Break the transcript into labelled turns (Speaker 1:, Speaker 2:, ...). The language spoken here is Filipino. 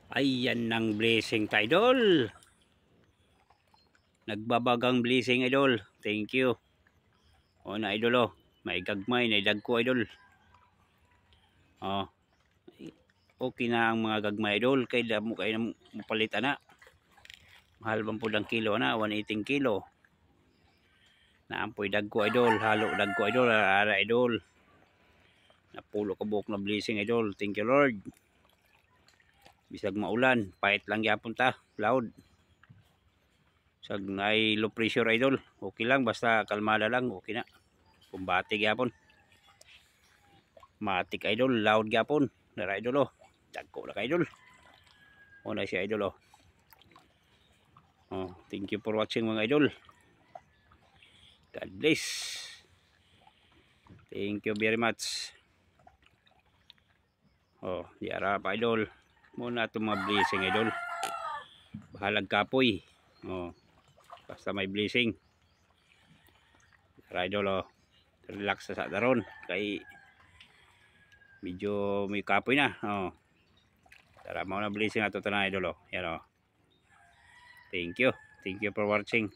Speaker 1: Ayan ng blessing ta idol. Nagbabagang blessing idol. Thank you. O na idol o. May gagmay na dagko idol. O. Okay na ang mga gagmay idol. Kay damo kayo na mapalitan na. Mahal bang po ng kilo na. 180 kilo. Naampoy dagko idol. Halo dagko idol. Ara idol. Napulo ka buhok na blessing idol. Thank you Lord. Bisag maulan, pahit lang yapon ta, loud. Sag ay low pressure idol, okay lang basta kalmada lang, okay na. Kumbatig yapon. Matik idol, loud yapon. Dara idol oh. Dagko la ka idol. O na si idol oh. Oh, thank you for watching mga idol. God bless. Thank you very much. Oh, diara pa idol. Muna itong mga blessing idol. Bahalag kapoy. Oh, basta may blessing. Tara idol oh. Relax sa daron. Kay medyo may kapoy na. Oh. Tara mo na blessing ato tanan idol oh. Yan oh. Thank you. Thank you for watching.